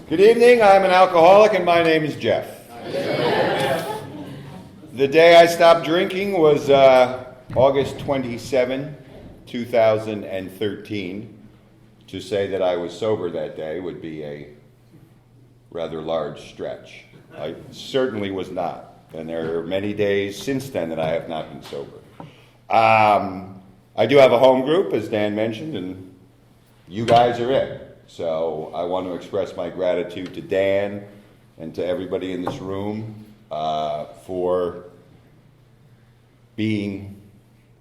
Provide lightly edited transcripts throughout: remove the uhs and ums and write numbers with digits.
Good evening, I'm an alcoholic and my name is Jeff. The day I stopped drinking was August 27, 2013. To say that I was sober that day would be a rather large stretch. I certainly was not, and there are many days since then that I have not been sober. I do have a home group, as Dan mentioned, and you guys are it. So I want to express my gratitude to Dan and to everybody in this room for being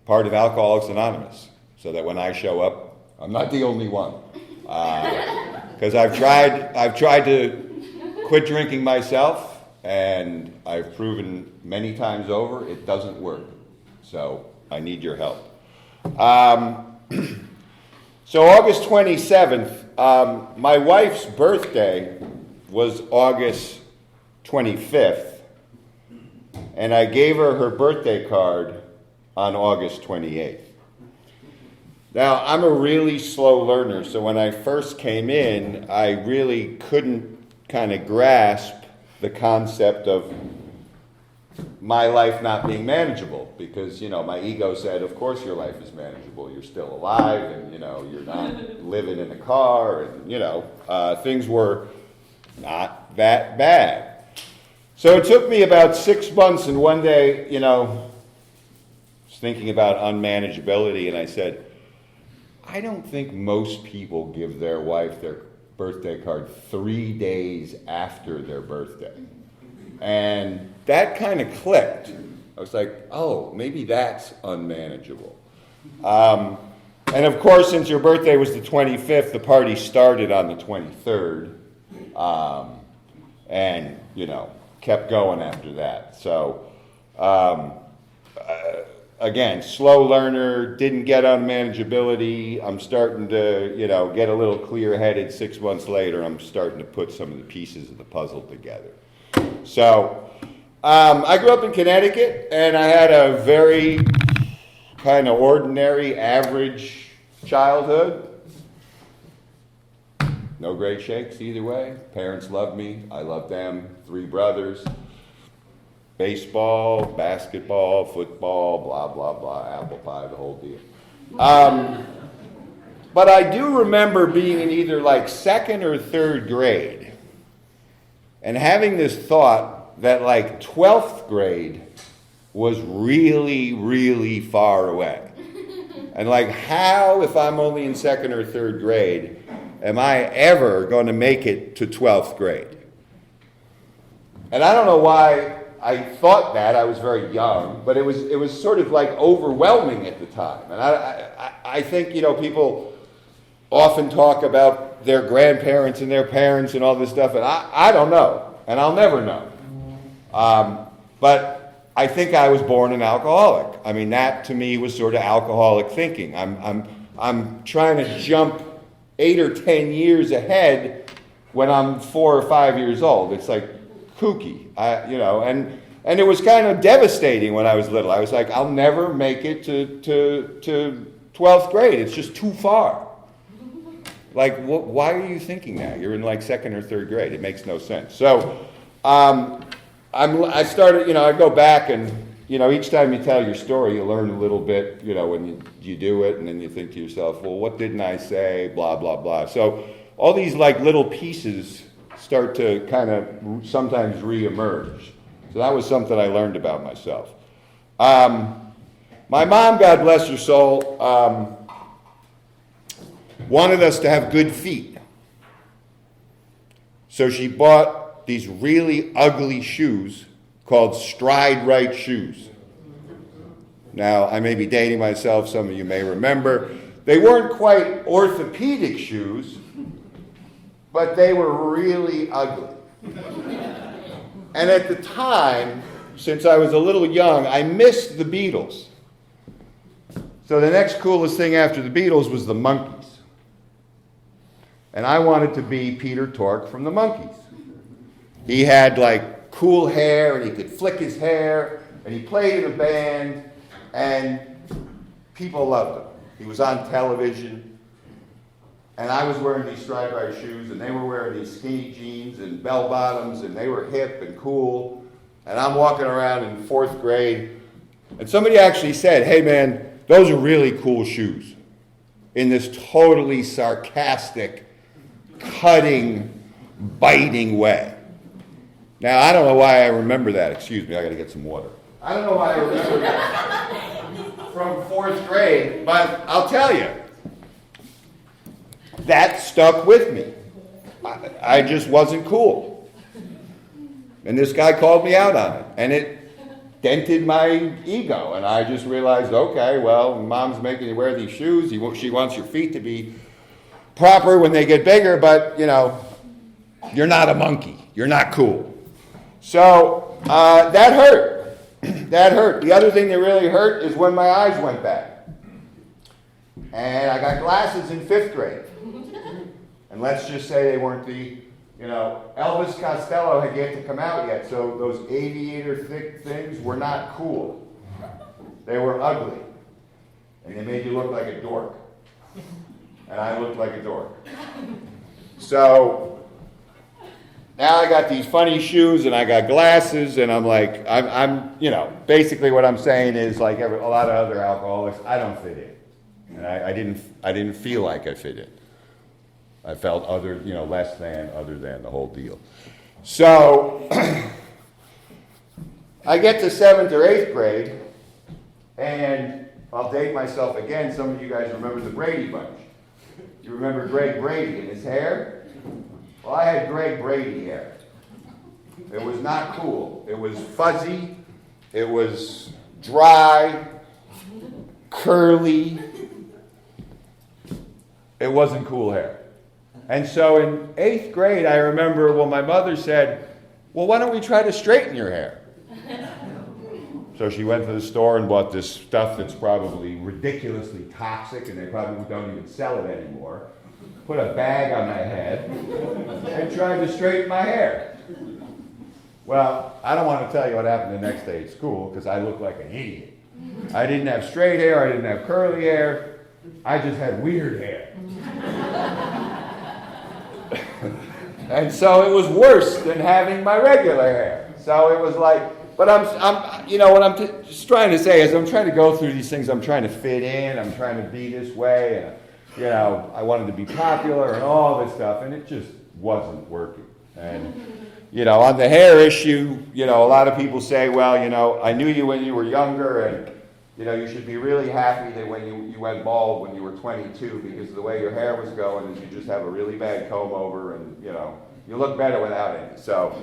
part of Alcoholics Anonymous, so that when I show up, I'm not the only one. Because I've tried to quit drinking myself, and I've proven many times over it doesn't work. So I need your help. So August 27th, my wife's birthday was August 25th, and I gave her birthday card on August 28th. Now, I'm a really slow learner, so when I first came in, I really couldn't kind of grasp the concept of my life not being manageable, because, my ego said, of course your life is manageable. You're still alive, and, you're not living in a car, and, things were not that bad. So it took me about 6 months, and one day, I was thinking about unmanageability, and I said, I don't think most people give their wife their birthday card 3 days after their birthday. And that kind of clicked. I was like, oh, maybe that's unmanageable. And of course, since your birthday was the 25th, the party started on the 23rd. And, kept going after that. So, again, slow learner, didn't get unmanageability. I'm starting to, get a little clear-headed 6 months later. I'm starting to put some of the pieces of the puzzle together. So, I grew up in Connecticut, and I had a very kind of ordinary, average childhood. No great shakes either way. Parents loved me. I loved them. 3 brothers. Baseball, basketball, football, blah, blah, blah, apple pie, the whole deal. But I do remember being in either like 2nd or 3rd grade and having this thought that like 12th grade was really, really far away. And like, how, if I'm only in 2nd or 3rd grade, am I ever going to make it to 12th grade? And I don't know why I thought that. I was very young, but it was sort of like overwhelming at the time. And I think, people often talk about their grandparents and their parents and all this stuff, and I don't know, and I'll never know. But I think I was born an alcoholic. I mean, that to me was sort of alcoholic thinking. I'm trying to jump 8 or 10 years ahead when I'm 4 or 5 years old. It's like kooky, and it was kind of devastating when I was little. I was like, I'll never make it to 12th grade. It's just too far. Like, why are you thinking that? You're in like 2nd or 3rd grade. It makes no sense. So I started, I go back and, each time you tell your story, you learn a little bit, when you do it, and then you think to yourself, well, what didn't I say? Blah, blah, blah. So all these like little pieces start to kind of sometimes reemerge. So that was something I learned about myself. My mom, God bless her soul, wanted us to have good feet. So she bought these really ugly shoes called Stride Right shoes. Now, I may be dating myself. Some of you may remember. They weren't quite orthopedic shoes, but they were really ugly. And at the time, since I was a little young, I missed the Beatles. So the next coolest thing after the Beatles was the Monkees. And I wanted to be Peter Tork from the Monkees. He had like cool hair, and he could flick his hair, and he played in a band, and people loved him. He was on television. And I was wearing these striped shoes, and they were wearing these skinny jeans and bell bottoms, and they were hip and cool. And I'm walking around in 4th grade, and somebody actually said, "Hey man, those are really cool shoes," in this totally sarcastic, cutting, biting way. Now, I don't know why I remember that. Excuse me, I got to get some water. I don't know why I remember that from 4th grade, but I'll tell you, that stuck with me. I just wasn't cool. And this guy called me out on it, and it dented my ego. And I just realized, okay, well, Mom's making you wear these shoes. She wants your feet to be proper when they get bigger, but, you're not a monkey. You're not cool. So that hurt. That hurt. The other thing that really hurt is when my eyes went back. And I got glasses in 5th grade. And let's just say they weren't Elvis Costello had yet to come out yet, so those aviator thick things were not cool. They were ugly. And they made you look like a dork. And I looked like a dork. So now I got these funny shoes and I got glasses, and I'm like, I'm basically what I'm saying is like a lot of other alcoholics, I don't fit in. And I didn't feel like I fit in. I felt less than, other than, the whole deal. So I get to 7th or 8th grade, and I'll date myself again. Some of you guys remember the Brady Bunch. You remember Greg Brady and his hair? Well, I had Greg Brady hair. It was not cool. It was fuzzy. It was dry, curly. It wasn't cool hair. And so in 8th grade, I remember, my mother said, "Well, why don't we try to straighten your hair?" So she went to the store and bought this stuff that's probably ridiculously toxic, and they probably don't even sell it anymore. Put a bag on my head and tried to straighten my hair. Well, I don't want to tell you what happened the next day at school, because I looked like an idiot. I didn't have straight hair. I didn't have curly hair. I just had weird hair. And so it was worse than having my regular hair. So it was like, but what I'm just trying to say is I'm trying to go through these things. I'm trying to fit in. I'm trying to be this way. And, I wanted to be popular and all this stuff, and it just wasn't working. And, on the hair issue, a lot of people say, well, I knew you when you were younger, and, you should be really happy that when you went bald when you were 22, because the way your hair was going is you just have a really bad comb over, and, you look better without it. So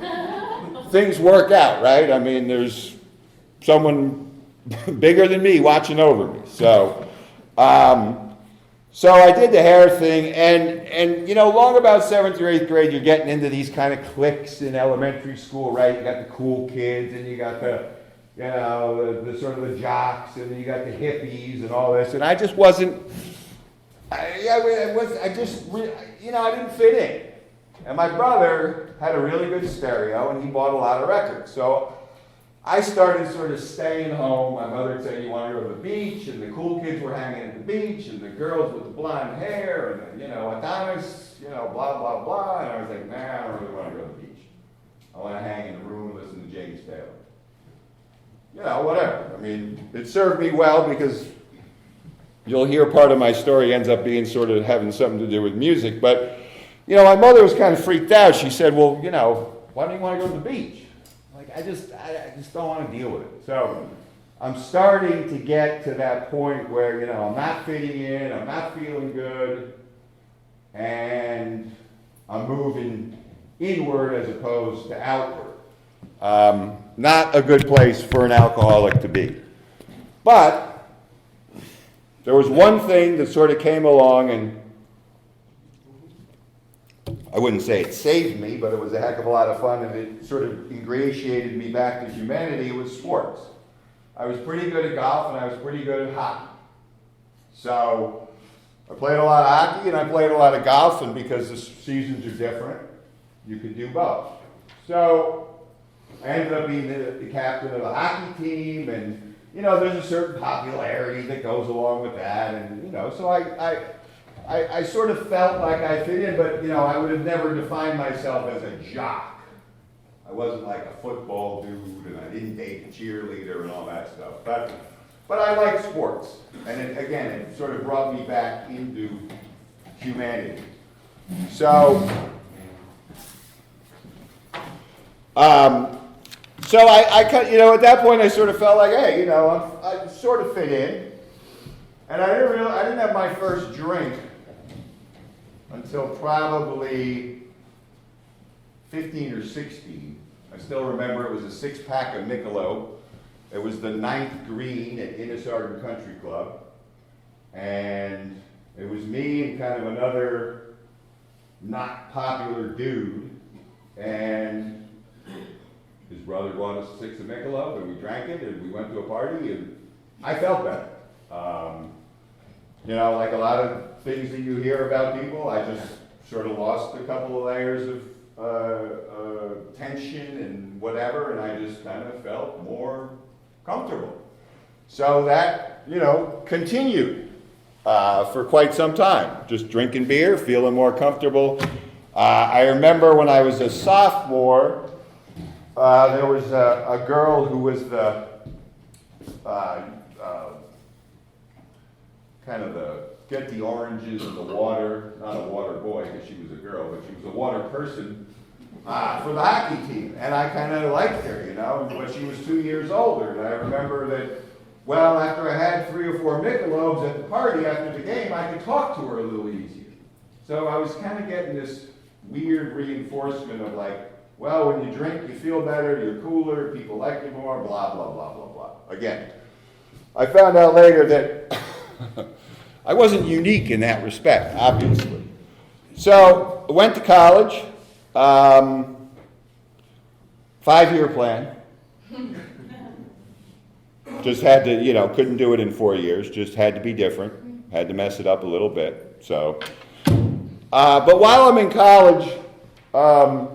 things work out, right? I mean, there's someone bigger than me watching over me. So I did the hair thing, and long about 7th or 8th grade, you're getting into these kind of cliques in elementary school, right? You got the cool kids, and you got the the sort of the jocks, and you got the hippies and all this, and I just wasn't. I didn't fit in. And my brother had a really good stereo, and he bought a lot of records. So I started sort of staying home. My mother would say, "You want to go to the beach?" And the cool kids were hanging at the beach, and the girls with the blonde hair, and Adonis, blah blah blah. And I was like, "Nah, I don't really want to go to the beach. I want to hang in the room and listen to James Taylor." Whatever. I mean, it served me well, because you'll hear part of my story ends up being sort of having something to do with music. But, my mother was kind of freaked out. She said, "Well, why don't you want to go to the beach?" Like, I just don't want to deal with it. So I'm starting to get to that point where, I'm not fitting in, I'm not feeling good, and I'm moving inward as opposed to outward. Not a good place for an alcoholic to be. But there was one thing that sort of came along, and I wouldn't say it saved me, but it was a heck of a lot of fun, and it sort of ingratiated me back to humanity. It was sports. I was pretty good at golf, and I was pretty good at hockey. So I played a lot of hockey, and I played a lot of golf, and because the seasons are different, you could do both. So I ended up being the captain of the hockey team, and there's a certain popularity that goes along with that, and so I sort of felt like I fit in, but I would have never defined myself as a jock. I wasn't like a football dude, and I didn't date a cheerleader and all that stuff. But I like sports, and it sort of brought me back into humanity. So, at that point I sort of felt like, hey, I sort of fit in, and I didn't have my first drink until probably 15 or 16. I still remember it was a 6-pack of Michelob. It was the 9th green at Innisarden Country Club. And it was me and kind of another not popular dude. And his brother bought us 6 of Michelob, and we drank it, and we went to a party, and I felt better. Like a lot of things that you hear about people, I just sort of lost a couple of layers of tension and whatever, and I just kind of felt more comfortable. So that, continued for quite some time, just drinking beer, feeling more comfortable. I remember when I was a sophomore, there was a girl who was the kind of the get the oranges in the water, not a water boy because she was a girl, but she was a water person for the hockey team. And I kind of liked her, but she was 2 years older. And I remember that, after I had 3 or 4 Michelobs at the party after the game, I could talk to her a little easier. So I was kind of getting this weird reinforcement of like, when you drink, you feel better, you're cooler, people like you more, blah, blah, blah, blah, blah. Again, I found out later that I wasn't unique in that respect, obviously. So I went to college, 5-year plan. Just had to, couldn't do it in 4 years, just had to be different, had to mess it up a little bit. So, but while I'm in college, I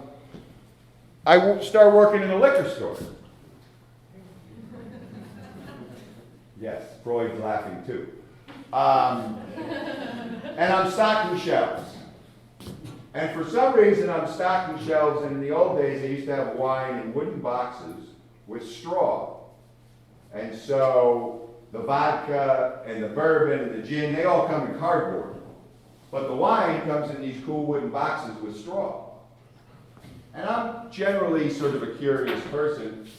started working in a liquor store. Yes, Freud's laughing too. And I'm stocking shelves. And for some reason, I'm stocking shelves, and in the old days, they used to have wine in wooden boxes with straw. And so the vodka and the bourbon and the gin, they all come in cardboard. But the wine comes in these cool wooden boxes with straw. And I'm generally sort of a curious person.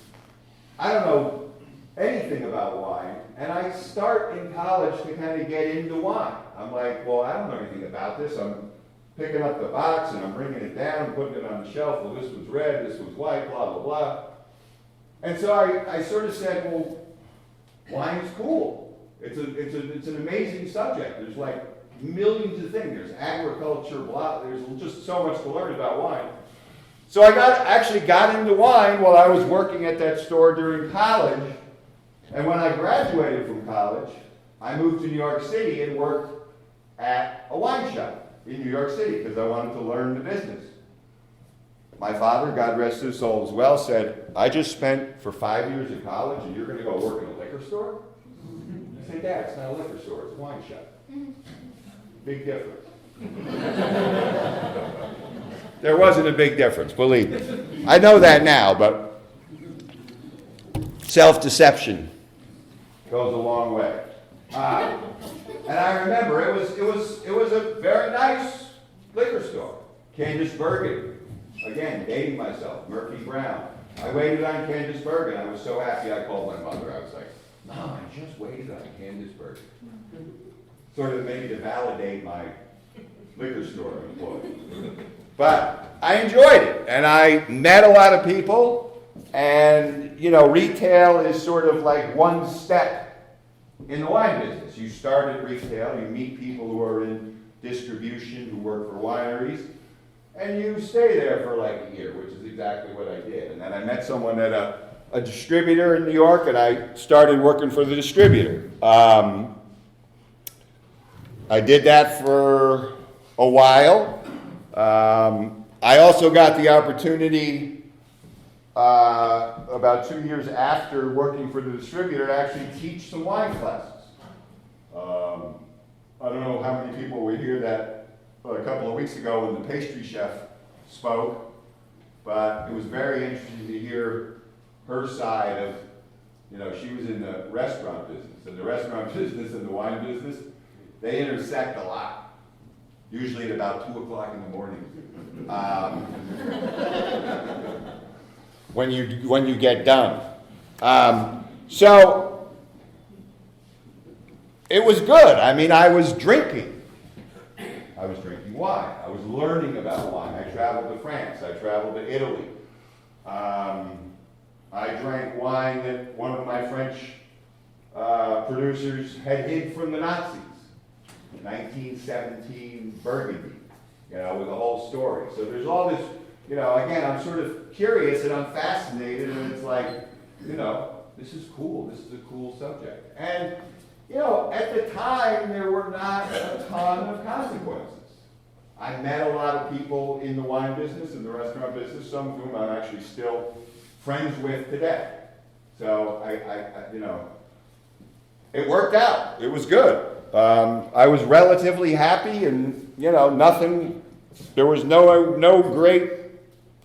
I don't know anything about wine, and I start in college to kind of get into wine. I'm like, I don't know anything about this. I'm picking up the box, and I'm bringing it down, putting it on the shelf. Well, this was red, this was white, blah, blah, blah. And so I sort of said, wine's cool. It's an amazing subject. There's like millions of things. There's agriculture, blah. There's just so much to learn about wine. So I actually got into wine while I was working at that store during college. And when I graduated from college, I moved to New York City and worked at a wine shop in New York City because I wanted to learn the business. My father, God rest his soul as well, said, I just spent for 5 years in college and you're going to go work in a liquor store? I said, Dad, it's not a liquor store, it's a wine shop. Big difference. There wasn't a big difference, believe me. I know that now, but self-deception goes a long way. And I remember it was a very nice liquor store. Candace Bergen, again, dating myself, Murphy Brown. I waited on Candace Bergen. I was so happy I called my mother. I was like, Mom, I just waited on Candace Bergen. Sort of maybe to validate my liquor store employee. But I enjoyed it, and I met a lot of people, and, retail is sort of like one step in the wine business. You start at retail, you meet people who are in distribution, who work for wineries, and you stay there for like a year, which is exactly what I did. And then I met someone at a distributor in New York, and I started working for the distributor. I did that for a while. I also got the opportunity about 2 years after working for the distributor, to actually teach some wine classes. I don't know how many people were here that a couple of weeks ago when the pastry chef spoke, but it was very interesting to hear her side of, she was in the restaurant business, and the restaurant business and the wine business, they intersect a lot, usually at about 2 o'clock in the morning. When you get done. So it was good. I mean, I was drinking. I was drinking wine. I was learning about wine. I traveled to France. I traveled to Italy. I drank wine that one of my French producers had hid from the Nazis. 1917 Burgundy, with the whole story. So there's all this, again, I'm sort of curious and I'm fascinated, and it's like, this is cool. This is a cool subject. And, at the time, there were not a ton of consequences. I met a lot of people in the wine business and the restaurant business, some of whom I'm actually still friends with today. So it worked out. It was good. I was relatively happy, and nothing. There was no great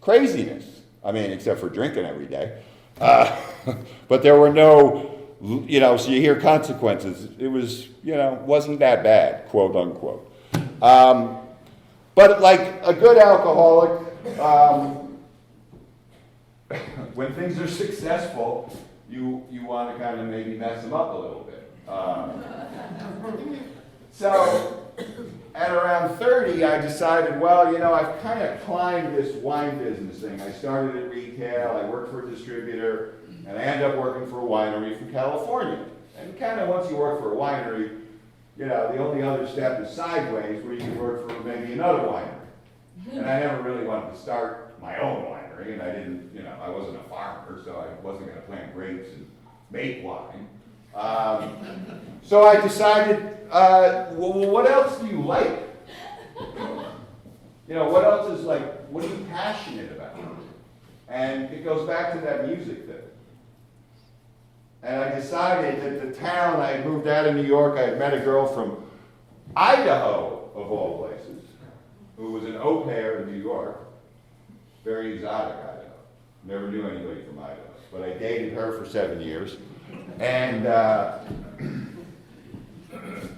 craziness. I mean, except for drinking every day. But there were no, so you hear consequences. It was, wasn't that bad, quote unquote. But like a good alcoholic, when things are successful, you want to kind of maybe mess them up a little bit. So at around 30, I decided, well, I've kind of climbed this wine business thing. I started at retail, I worked for a distributor, and I ended up working for a winery from California. And kind of once you work for a winery, the only other step is sideways, where you can work for maybe another winery. And I never really wanted to start my own winery, and I didn't, I wasn't a farmer, so I wasn't going to plant grapes and make wine. So I decided, well, what else do you like? What else is like, what are you passionate about? And it goes back to that music thing. And I decided that the town, I had moved out of New York, I had met a girl from Idaho, of all places, who was an au pair in New York. Very exotic Idaho. Never knew anybody from Idaho. But I dated her for 7 years. And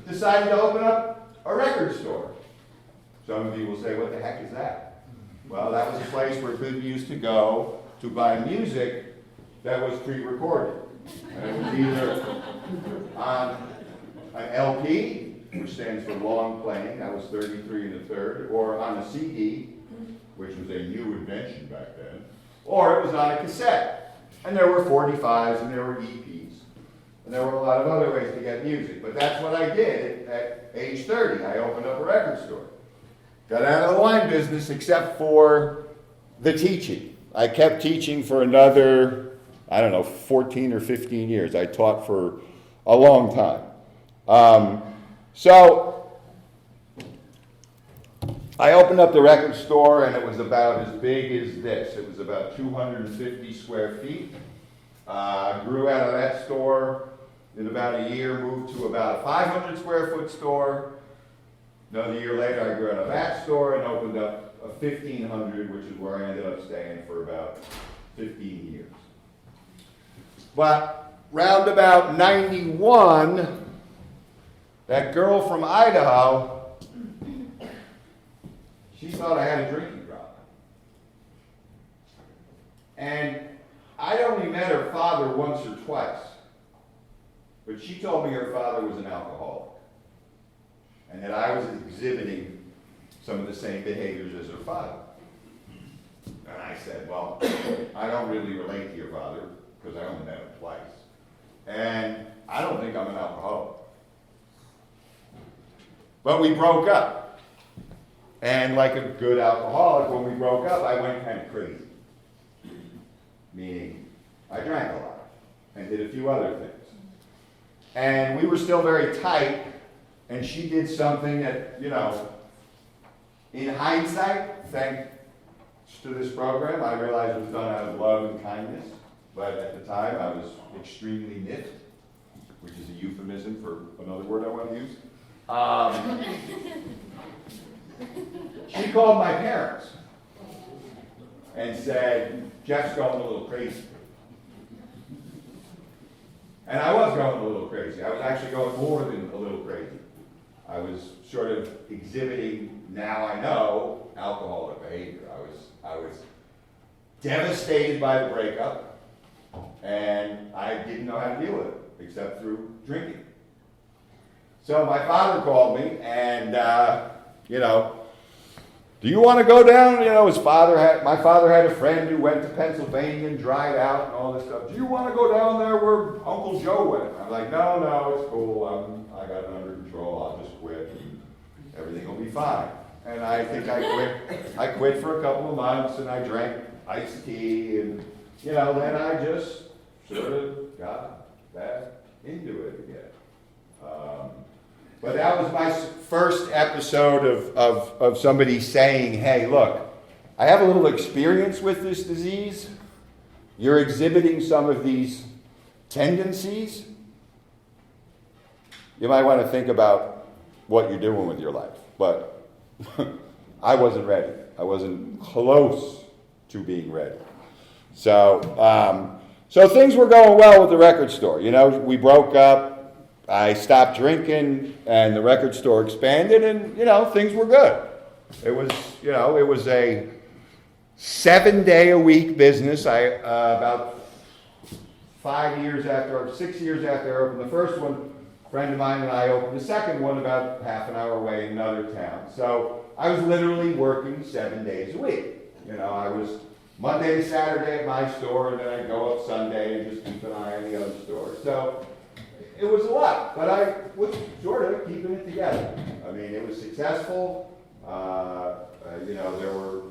decided to open up a record store. Some of you will say, what the heck is that? Well, that was a place where people used to go to buy music that was pre-recorded. And it was either on an LP, which stands for long playing, that was 33 1/3, or on a CD, which was a new invention back then, or it was on a cassette. And there were 45s and there were EPs. And there were a lot of other ways to get music. But that's what I did at age 30. I opened up a record store. Got out of the wine business except for the teaching. I kept teaching for another, 14 or 15 years. I taught for a long time. So I opened up the record store, and it was about as big as this. It was about 250 square feet. Grew out of that store. In about a year, moved to about a 500 square foot store. Another year later, I grew out of that store and opened up a 1,500, which is where I ended up staying for about 15 years. But round about 91, that girl from Idaho, she thought I had a drinking problem. And I'd only met her father once or twice. But she told me her father was an alcoholic, and that I was exhibiting some of the same behaviors as her father. And I said, well, I don't really relate to your father, because I only met him twice. And I don't think I'm an alcoholic. But we broke up. And like a good alcoholic, when we broke up, I went kind of crazy. Meaning, I drank a lot, and did a few other things. And we were still very tight, and she did something that, in hindsight, thank to this program. I realized it was done out of love and kindness, but at the time I was extremely miffed, which is a euphemism for another word I want to use. She called my parents and said, Jeff's going a little crazy. And I was going a little crazy. I was actually going more than a little crazy. I was sort of exhibiting, now I know, alcoholic behavior. I was devastated by the breakup, and I didn't know how to deal with it, except through drinking. So my father called me, and, do you want to go down? My father had a friend who went to Pennsylvania and dried out and all this stuff. Do you want to go down there where Uncle Joe went? I'm like, no, it's cool. I got it under control. I'll just quit. And everything will be fine. And I think I quit. I quit for a couple of months, and I drank iced tea, and then I just sort of got back into it again. But that was my first episode of somebody saying, hey, look, I have a little experience with this disease. You're exhibiting some of these tendencies. You might want to think about what you're doing with your life. But I wasn't ready. I wasn't close to being ready. So things were going well with the record store. We broke up. I stopped drinking, and the record store expanded, and, things were good. It was a 7-day-a-week business. About 6 years after I opened the first one, a friend of mine and I opened the second one about half an hour away in another town. So I was literally working 7 days a week. I was Monday to Saturday at my store, and then I'd go up Sunday and just keep an eye on the other store. So it was a lot, but I was sort of keeping it together. I mean, it was successful.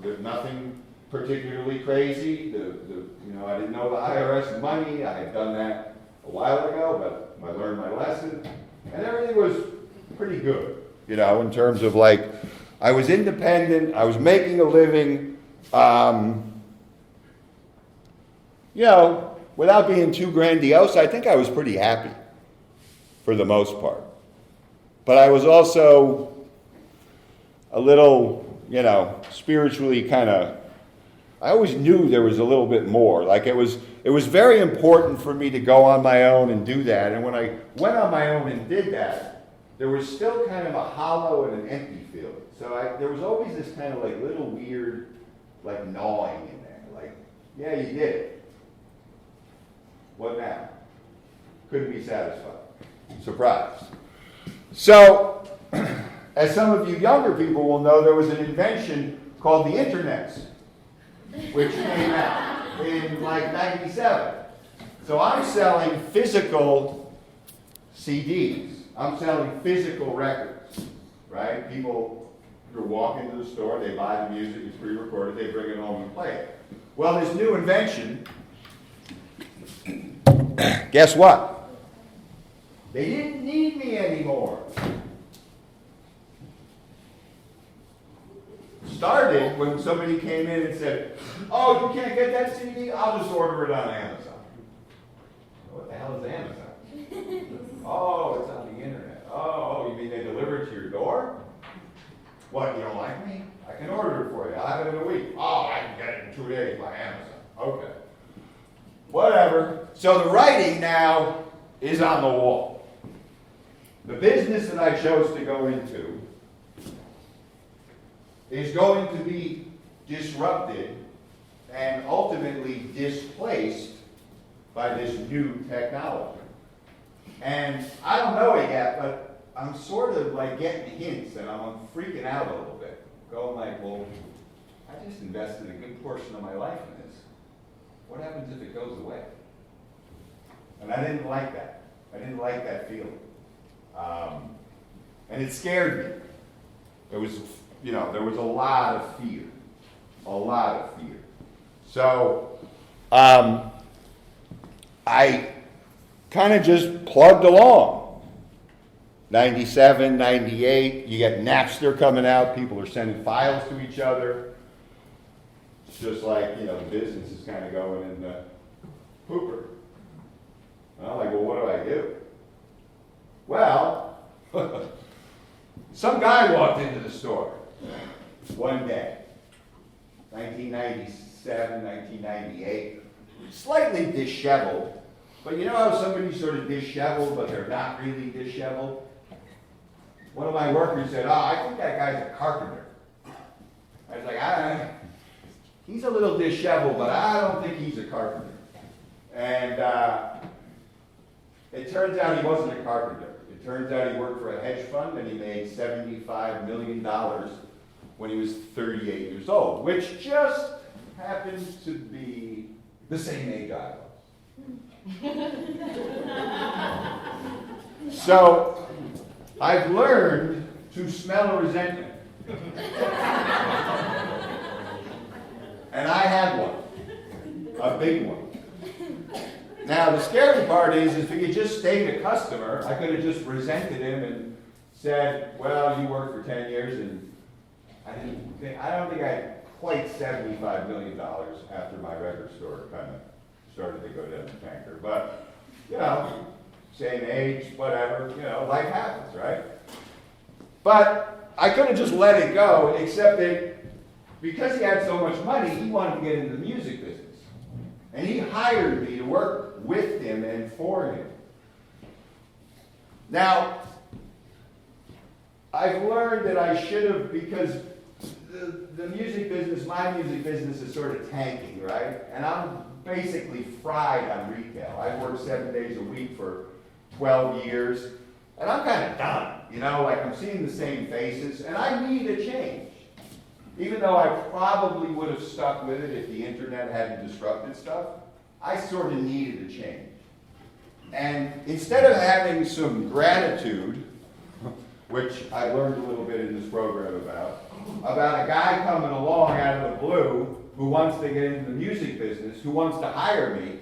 There's nothing particularly crazy. I didn't know the IRS money. I had done that a while ago, but I learned my lesson, and everything was pretty good. In terms of I was independent. I was making a living. Without being too grandiose, I think I was pretty happy for the most part. But I was also a little, spiritually I always knew there was a little bit more. It was very important for me to go on my own and do that. And when I went on my own and did that, there was still kind of a hollow and an empty feeling. So there was always this kind of little weird, gnawing in there. Yeah, you did it. What now? Couldn't be satisfied. Surprise. So, as some of you younger people will know, there was an invention called the internet, which came out in 97. So I'm selling physical CDs. I'm selling physical records, right? People who walk into the store, they buy the music, it's pre-recorded, they bring it home and play it. Well, this new invention, guess what? They didn't need me anymore. Started when somebody came in and said, oh, you can't get that CD? I'll just order it on Amazon. What the hell is Amazon? Oh, it's on the internet. Oh, you mean they deliver it to your door? What, you don't like me? I can order it for you. I'll have it in a week. Oh, I can get it in 2 days by Amazon. Okay. Whatever. So the writing now is on the wall. The business that I chose to go into is going to be disrupted and ultimately displaced by this new technology. And I don't know it yet, but I'm sort of getting hints, and I'm freaking out a little bit. Going well, I just invested a good portion of my life in this. What happens if it goes away? And I didn't like that. I didn't like that feeling. And it scared me. There was a lot of fear. A lot of fear. So, I kind of just plugged along. 97, 98, you get Napster coming out, people are sending files to each other. just like, you know, the business is kind of going in the pooper. And I'm like, well, what do I do? Well, some guy walked into the store one day, 1997, 1998, slightly disheveled. But you know how somebody's sort of disheveled, but they're not really disheveled? One of my workers said, oh, I think that guy's a carpenter. I was like, he's a little disheveled, but I don't think he's a carpenter. And it turns out he wasn't a carpenter. It turns out he worked for a hedge fund, and he made $75 million when he was 38 years old, which just happens to be the same age I was. So I've learned to smell a resentment. And I had one, a big one. Now the scary part is if he had just stayed a customer, I could have just resented him and said, well, you worked for 10 years and I don't think I had quite $75 million after my record store kind of started to go down the tanker. But, you know, same age, whatever, you know, life happens, right? But I could have just let it go, except that because he had so much money, he wanted to get into the music business. And he hired me to work with him and for him. Now, I've learned that I should have, because the music business, my music business is sort of tanking, right? And I'm basically fried on retail. I've worked 7 days a week for 12 years, and I'm kind of done. You know, like I'm seeing the same faces, and I need a change. Even though I probably would have stuck with it if the internet hadn't disrupted stuff, I sort of needed a change. And instead of having some gratitude, which I learned a little bit in this program about a guy coming along out of the blue who wants to get into the music business, who wants to hire me,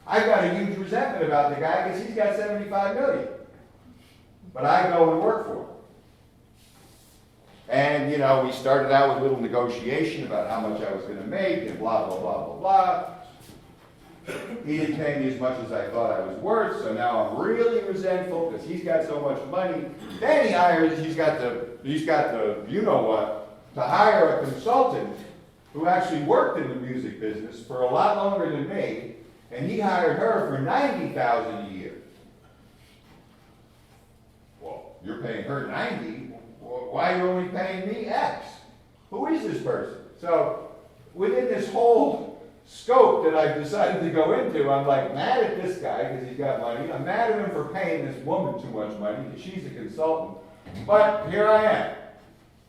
I've got a huge resentment about the guy because he's got $75 million. But I go and work for him. And, you know, we started out with a little negotiation about how much I was going to make and blah, blah, blah, blah, blah. He didn't pay me as much as I thought I was worth, so now I'm really resentful because he's got so much money. Then he's got the, you know what, to hire a consultant who actually worked in the music business for a lot longer than me, and he hired her for $90,000 a year. Well, you're paying her $90,000. Why are you only paying me X? Who is this person? So within this whole scope that I've decided to go into, I'm like mad at this guy because he's got money. I'm mad at him for paying this woman too much money because she's a consultant. But here I am.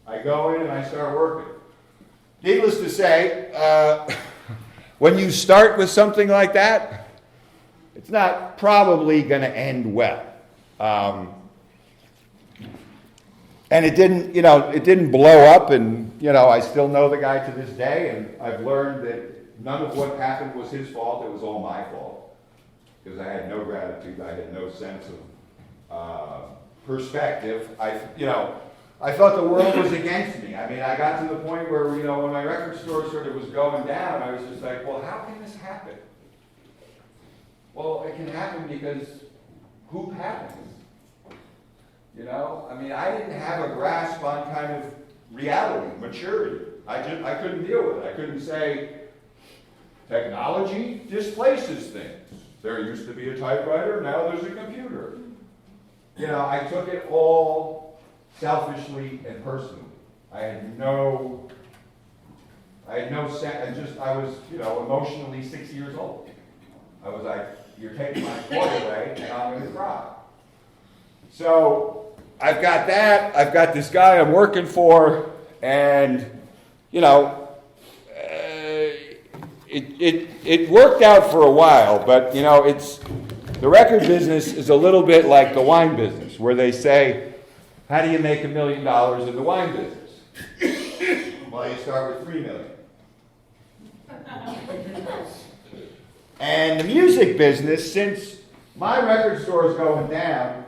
I go in and I start working. Needless to say, when you start with something like that, it's not probably going to end well. And it didn't blow up, and, you know, I still know the guy to this day, and I've learned that none of what happened was his fault, it was all my fault. Because I had no gratitude, I had no sense of perspective. I thought the world was against me. I mean, I got to the point where, you know, when my record store sort of was going down, I was just like, well, how can this happen? Well, it can happen because who happens? You know, I mean, I didn't have a grasp on kind of reality, maturity. I couldn't deal with it. I couldn't say, technology displaces things. There used to be a typewriter, now there's a computer. You know, I took it all selfishly and personally. I had no sense, I was, you know, emotionally 6 years old. I was like, you're taking my toy away and I'm going to cry. So I've got that. I've got this guy I'm working for, and you know, it worked out for a while. But you know, the record business is a little bit like the wine business, where they say, "How do you make $1 million in the wine business?" Well, you start with $3 million. And the music business, since my record store is going down,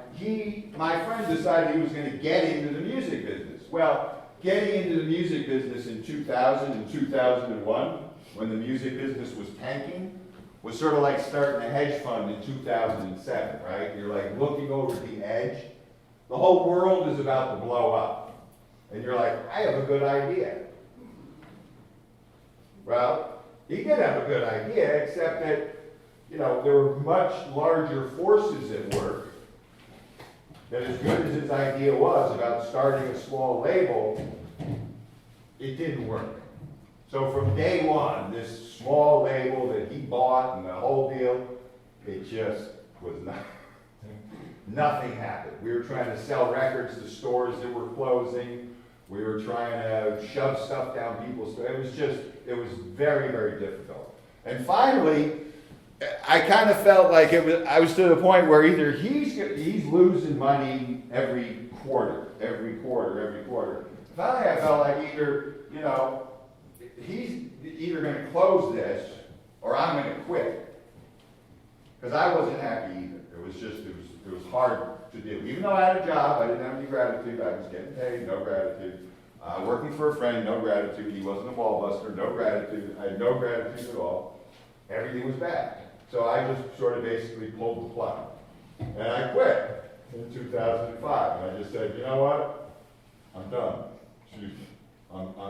my friend decided he was going to get into the music business. Well, getting into the music business in 2000 and 2001 when the music business was tanking, was sort of like starting a hedge fund in 2007, right? You're like looking over the edge. The whole world is about to blow up. And you're like, I have a good idea. Well, he did have a good idea, except that, you know, there were much larger forces at work. That as good as his idea was about starting a small label, it didn't work. So from day one, this small label that he bought and the whole deal, it just was not, nothing happened. We were trying to sell records to stores that were closing. We were trying to shove stuff down people's throats. It was very, very difficult. And finally, I kind of felt like I was to the point where either he's losing money every quarter. Finally, I felt like either, you know, he's either going to close this or I'm going to quit. Because I wasn't happy either. It was hard to do. Even though I had a job, I didn't have any gratitude. I was getting paid, no gratitude. Working for a friend, no gratitude. He wasn't a ball buster, no gratitude. I had no gratitude at all. Everything was bad. So I just sort of basically pulled the plug. And I quit in 2005. And I just said, you know what? I'm done.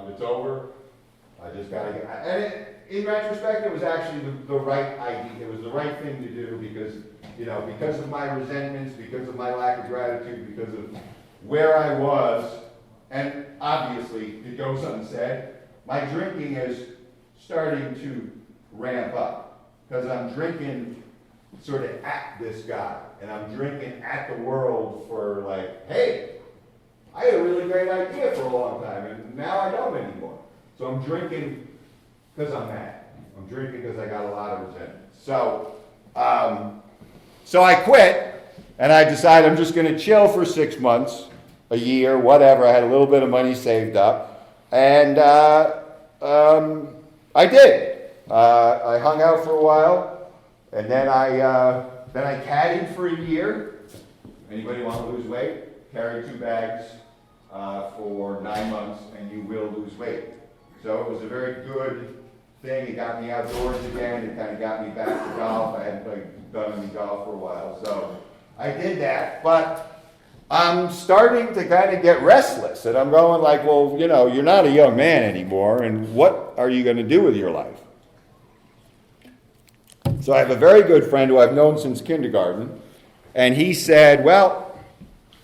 It's over. I just got to get... And in retrospect, it was actually the right idea. It was the right thing to do because, you know, because of my resentments, because of my lack of gratitude, because of where I was, and obviously, it goes unsaid, my drinking is starting to ramp up. Because I'm drinking sort of at this guy, and I'm drinking at the world for like, hey, I had a really great idea for a long time, and now I don't anymore. So I'm drinking because I'm mad. I'm drinking because I got a lot of resentment. So I quit, and I decided I'm just going to chill for 6 months, a year, whatever. I had a little bit of money saved up, and I did. I hung out for a while, and then I caddied for a year. Anybody want to lose weight? Carry 2 bags for 9 months, and you will lose weight. So it was a very good thing. It got me outdoors again. It kind of got me back to golf. I hadn't done any golf for a while, so I did that. But I'm starting to kind of get restless, and I'm going like, well, you know, you're not a young man anymore, and what are you going to do with your life? So I have a very good friend who I've known since kindergarten, and he said, well,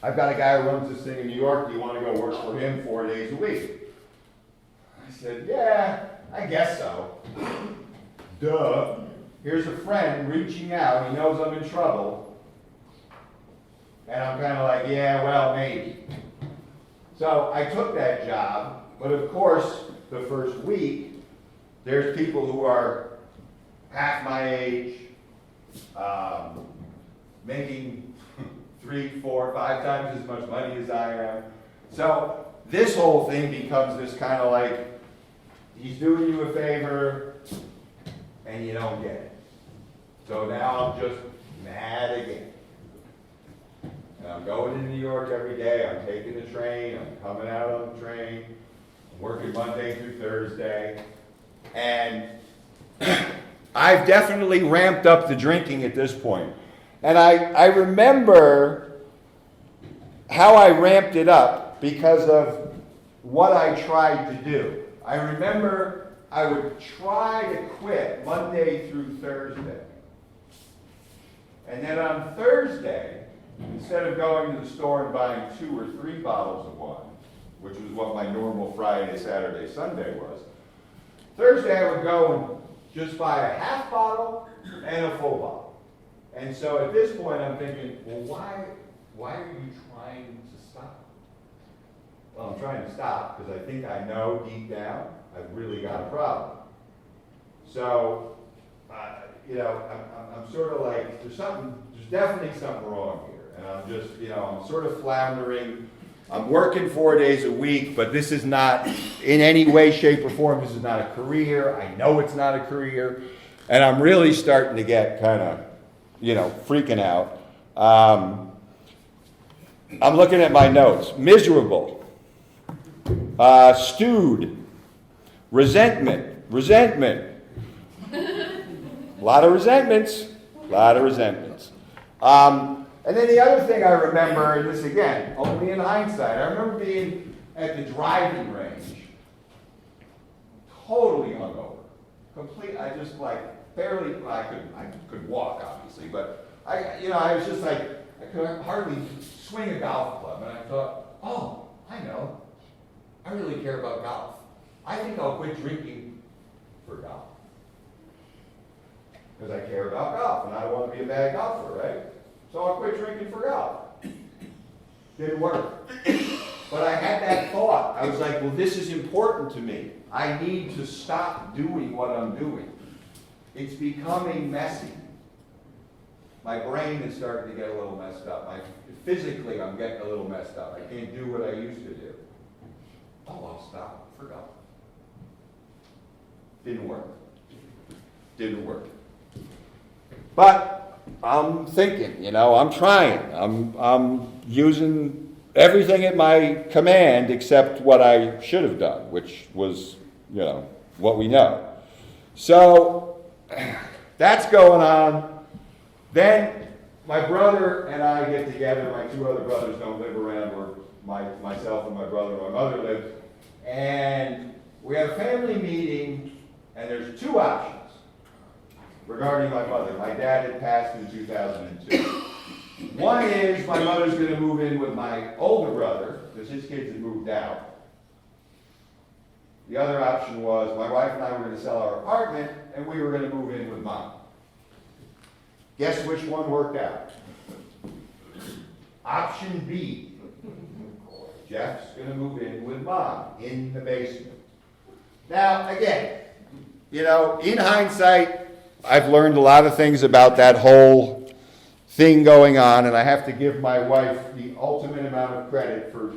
I've got a guy who runs this thing in New York. Do you want to go work for him 4 days a week? I said, yeah, I guess so. Duh. Here's a friend reaching out. He knows I'm in trouble. And I'm kind of like, yeah, well, maybe. So I took that job, but of course, the first week, there's people who are half my age, making 3, 4, 5 times as much money as I am. So this whole thing becomes this kind of like, he's doing you a favor, and you don't get it. So now I'm just mad again. And I'm going to New York every day. I'm taking the train. I'm coming out on the train. I'm working Monday through Thursday. And I've definitely ramped up the drinking at this point. And I remember how I ramped it up because of what I tried to do. I remember I would try to quit Monday through Thursday. And then on Thursday, instead of going to the store and buying 2 or 3 bottles of wine, which was what my normal Friday, Saturday, Sunday was, Thursday I would go and just buy a half bottle and a full bottle. And so at this point I'm thinking, well, why are you trying to stop? Well, I'm trying to stop because I think I know deep down I've really got a problem. So, I'm sort of like, there's definitely something wrong here. And I'm just, I'm sort of floundering. I'm working 4 days a week, but this is not, in any way, shape, or form, this is not a career. I know it's not a career. And I'm really starting to get kind of, freaking out. I'm looking at my notes. Miserable. Stewed. Resentment. resentment. A lot of resentments. And then the other thing I remember, and this again, only in hindsight, I remember being at the driving range, totally hungover. I just like barely, well, I could walk obviously, but I was just like, I could hardly swing a golf club. And I thought, oh, I know, I really care about golf. I think I'll quit drinking for golf. Because I care about golf, and I don't want to be a bad golfer, right? So I'll quit drinking for golf. Didn't work. But I had that thought. I was like, well, this is important to me. I need to stop doing what I'm doing. It's becoming messy. My brain is starting to get a little messed up. Physically, I'm getting a little messed up. I can't do what I used to do. Oh, I'll stop for golf. Didn't work. But I'm thinking, I'm trying. I'm using everything at my command except what I should have done, which was, what we know. So that's going on. Then my brother and I get together. My two other brothers don't live around where myself and my brother and my mother live. And we have a family meeting, and there's two options regarding my mother. My dad had passed in 2002. One is my mother's going to move in with my older brother, because his kids had moved out. The other option was my wife and I were going to sell our apartment, and we were going to move in with Mom. Guess which one worked out? Option B. Jeff's going to move in with Mom in the basement. Now, again, in hindsight, I've learned a lot of things about that whole thing going on, and I have to give my wife the ultimate amount of credit for,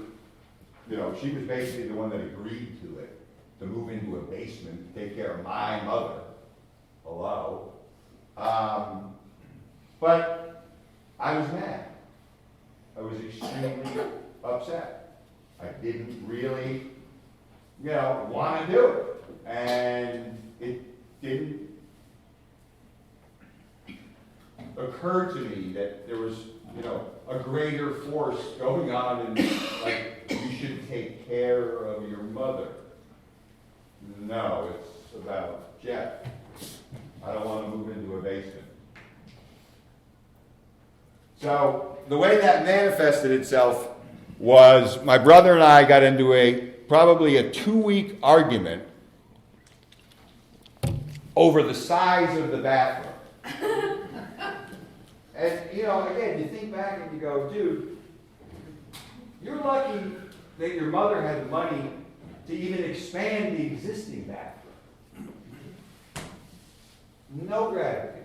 she was basically the one that agreed to it, to move into a basement, to take care of my mother. Hello. But I was mad. I was extremely upset. I didn't really, want to do it. And it didn't occur to me that there was, a greater force going on and like, you should take care of your mother. No, it's about Jeff. I don't want to move into a basement. So the way that manifested itself was my brother and I got into probably a 2-week argument over the size of the bathroom. And, again, you think back and you go, dude, you're lucky that your mother had the money to even expand the existing bathroom. No gratitude.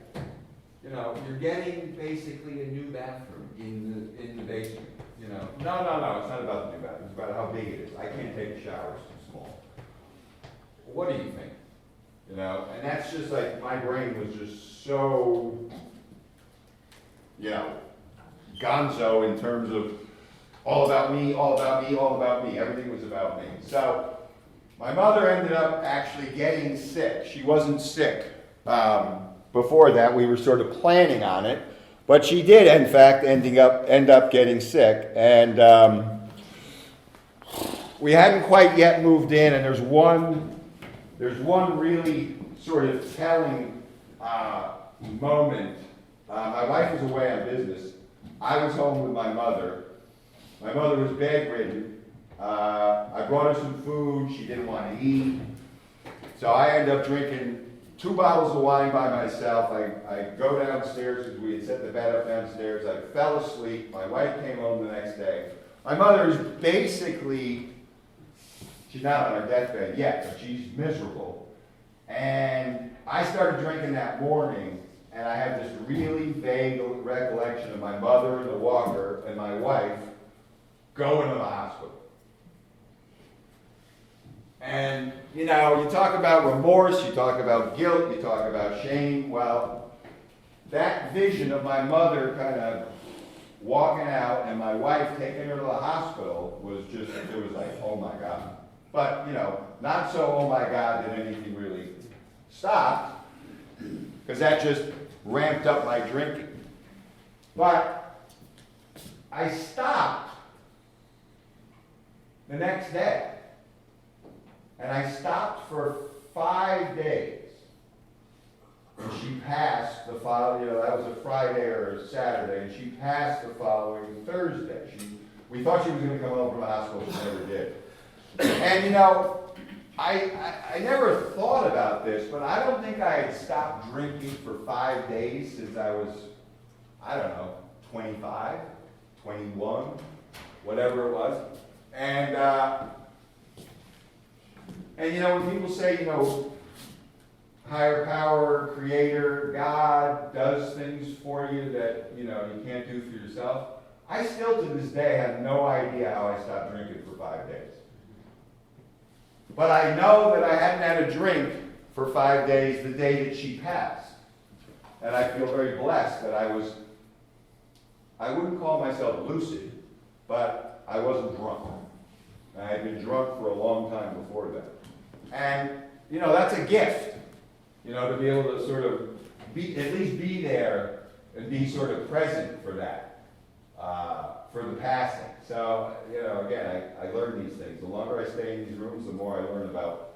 You're getting basically a new bathroom in the basement. No, it's not about the new bathroom. It's about how big it is. I can't take a shower, it's too small. What do you think? And that's just like, my brain was just so, gonzo in terms of all about me, all about me, all about me. Everything was about me. So my mother ended up actually getting sick. She wasn't sick. Before that, we were sort of planning on it, but she did, in fact, end up getting sick. And we hadn't quite yet moved in, and there's one really sort of telling moment. My wife was away on business. I was home with my mother. My mother was bedridden. I brought her some food. She didn't want to eat. So I ended up drinking 2 bottles of wine by myself. I go downstairs because we had set the bed up downstairs. I fell asleep. My wife came home the next day. My mother is basically, she's not on her deathbed yet, but she's miserable. And I started drinking that morning, and I have this really vague recollection of my mother in the walker and my wife going to the hospital. And, you talk about remorse, you talk about guilt, you talk about shame. Well, that vision of my mother kind of walking out and my wife taking her to the hospital was just, it was like, oh my God. But, not so, oh my God, that anything really stopped, because that just ramped up my drinking. But I stopped the next day. And I stopped for 5 days. And she passed the following, that was a Friday or a Saturday, and she passed the following Thursday. We thought she was going to come home from the hospital, she never did. And I never thought about this, but I don't think I had stopped drinking for 5 days since I was, 25, 21, whatever it was. And when people say, higher power, creator, God does things for you that, you can't do for yourself, I still to this day have no idea how I stopped drinking for 5 days. But I know that I hadn't had a drink for 5 days the day that she passed. And I feel very blessed that I wouldn't call myself lucid, but I wasn't drunk. I had been drunk for a long time before that. And, that's a gift, to be able to sort of at least be there and be sort of present for that, for the passing. So, again, I learn these things. The longer I stay in these rooms, the more I learn about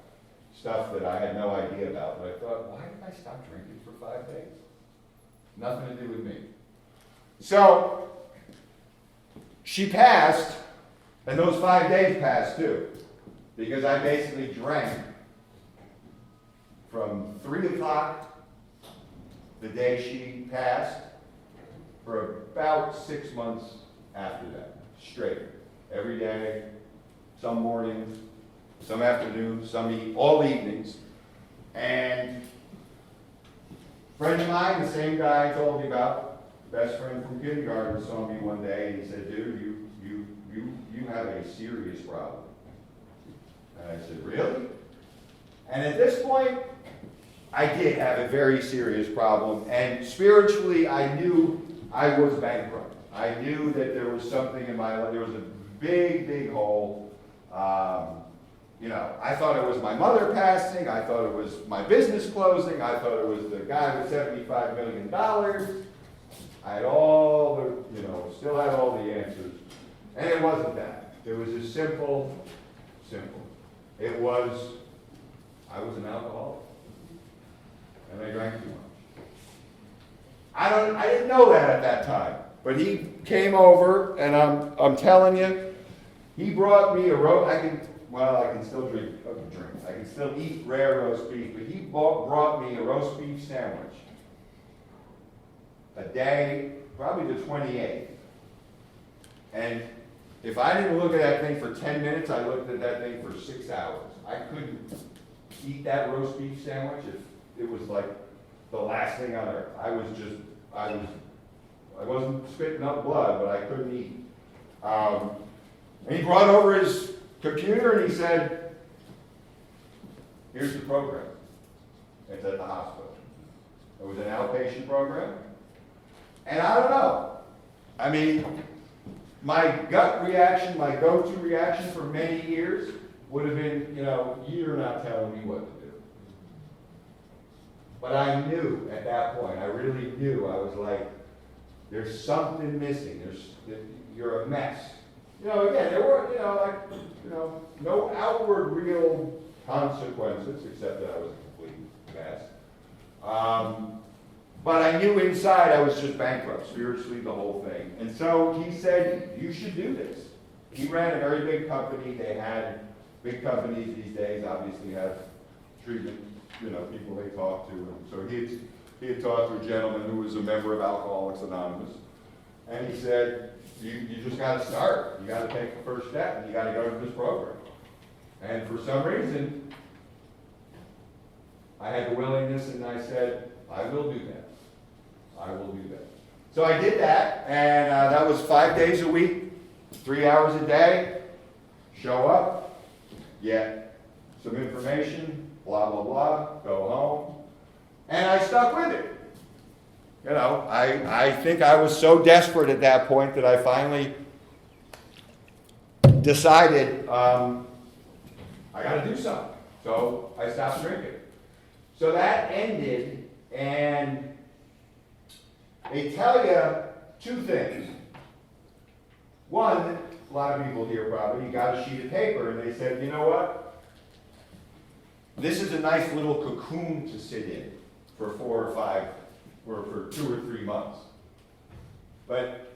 stuff that I had no idea about. But I thought, why did I stop drinking for 5 days? Nothing to do with me. So, she passed, and those 5 days passed too, because I basically drank from 3 o'clock the day she passed for about 6 months after that, straight. Every day, some mornings, some afternoons, all evenings. And a friend of mine, the same guy I told you about, best friend from kindergarten, saw me one day and he said, dude, you have a serious problem. And I said, really? And at this point, I did have a very serious problem. And spiritually, I knew I was bankrupt. I knew that there was something in my life. There was a big, big hole. I thought it was my mother passing. I thought it was my business closing. I thought it was the guy with $75 million. I had all the, still had all the answers. And it wasn't that. It was just simple. It was, I was an alcoholic. And I drank too much. I didn't know that at that time. But he came over, and I'm telling you, he brought me I can still drink. I can still eat rare roast beef, but he brought me a roast beef sandwich a day, probably the 28th. And if I didn't look at that thing for 10 minutes, I looked at that thing for 6 hours. I couldn't eat that roast beef sandwich if it was like the last thing on earth. I wasn't spitting up blood, but I couldn't eat. And he brought over his computer and he said, here's the program. It's at the hospital. It was an outpatient program. And I don't know. I mean, my gut reaction, my go-to reaction for many years would have been, you're not telling me what to do. But I knew at that point, I really knew, I was like, there's something missing. You're a mess. Again, there were, no outward real consequences, except that I was a complete mess. But I knew inside I was just bankrupt, spiritually, the whole thing. And so he said, you should do this. He ran a very big company. They had big companies these days, obviously have treatment, people they talk to. And so he had talked to a gentleman who was a member of Alcoholics Anonymous. And he said, you just got to start. You got to take the first step, and you got to go to this program. And for some reason, I had the willingness, and I said, I will do that. I will do that. So I did that, and that was 5 days a week, 3 hours a day. Show up, get some information, blah, blah, blah, go home. And I stuck with it. I think I was so desperate at that point that I finally decided I got to do something. So I stopped drinking. So that ended, and they tell you two things. One, a lot of people here probably, you got a sheet of paper, and they said, you know what? This is a nice little cocoon to sit in for 4 or 5, or for 2 or 3 months. But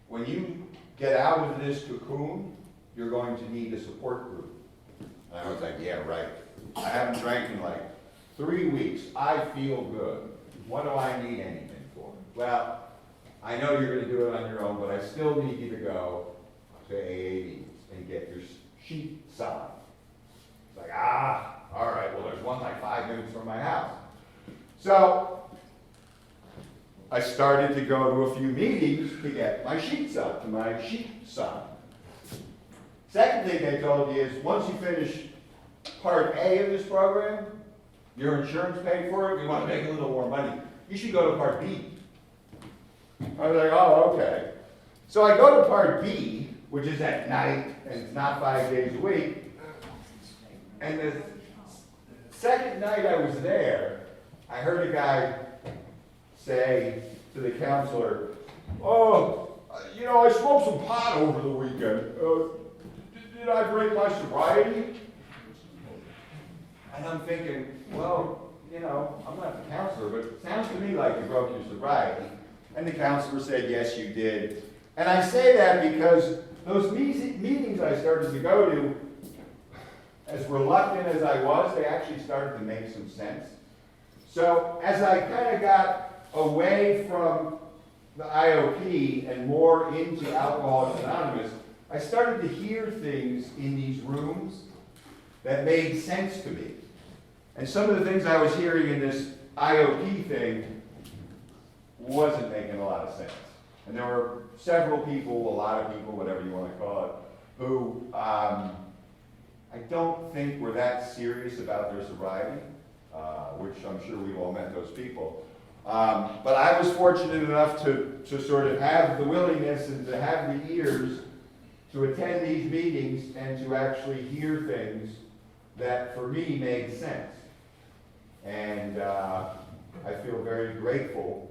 when you get out of this cocoon, you're going to need a support group. And I was like, yeah, right. I haven't drank in like 3 weeks. I feel good. What do I need anything for? Well, I know you're going to do it on your own, but I still need you to go to AA meetings and get your sheet signed. It's like, all right, well, there's one like 5 minutes from my house. So I started to go to a few meetings to get my sheets up, to my sheet signed. Second thing they told you is once you finish part A of this program, your insurance paid for it, we want to make a little more money, you should go to part B. I was like, oh, okay. So I go to part B, which is at night, and it's not 5 days a week. And the second night I was there, I heard a guy say to the counselor, oh, you know, I smoked some pot over the weekend. Did I break my sobriety? And I'm thinking, well, you know, I'm not the counselor, but it sounds to me like you broke your sobriety. And the counselor said, yes, you did. And I say that because those meetings I started to go to, as reluctant as I was, they actually started to make some sense. So as I kind of got away from the IOP and more into Alcoholics Anonymous, I started to hear things in these rooms that made sense to me. And some of the things I was hearing in this IOP thing wasn't making a lot of sense. And there were several people, a lot of people, whatever you want to call it, who I don't think were that serious about their sobriety, which I'm sure we've all met those people. But I was fortunate enough to sort of have the willingness and to have the ears to attend these meetings and to actually hear things that for me made sense. And I feel very grateful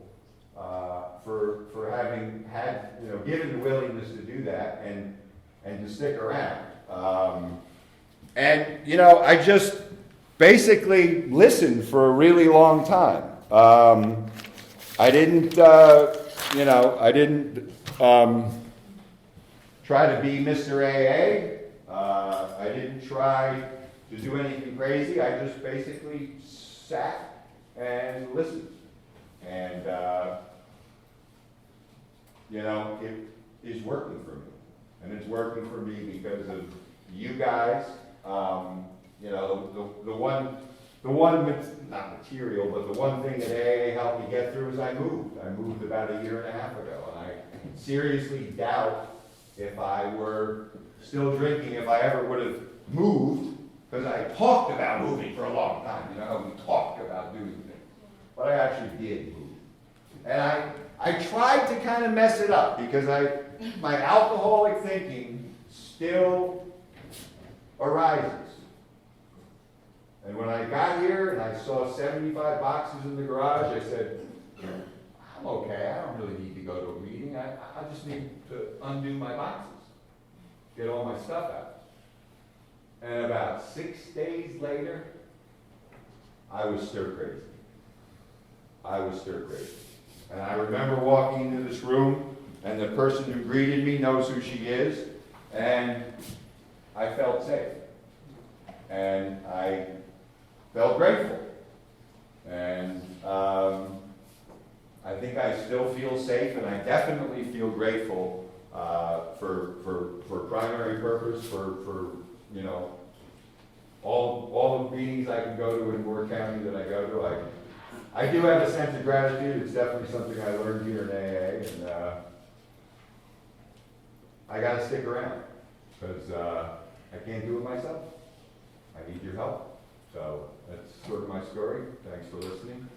for having had, given the willingness to do that and to stick around. I just basically listened for a really long time. I didn't try to be Mr. AA. I didn't try to do anything crazy. I just basically sat and listened. And, it is working for me. And it's working for me because of you guys. Not material, but the one thing that AA helped me get through is I moved. I moved about 1.5 years ago. And I seriously doubt if I were still drinking, if I ever would have moved, because I talked about moving for a long time. You know how we talked about doing things. But I actually did move. And I tried to kind of mess it up because my alcoholic thinking still arises. And when I got here and I saw 75 boxes in the garage, I said, I'm okay. I don't really need to go to a meeting. I just need to undo my boxes, get all my stuff out. And about 6 days later, I was stir crazy. And I remember walking into this room, and the person who greeted me knows who she is, and I felt safe. And I felt grateful. And I think I still feel safe, and I definitely feel grateful for primary purpose, for all the meetings I can go to in Moore County that I go to. I do have a sense of gratitude. It's definitely something I learned here in AA, and I got to stick around because I can't do it myself. I need your help. So that's sort of my story. Thanks for listening.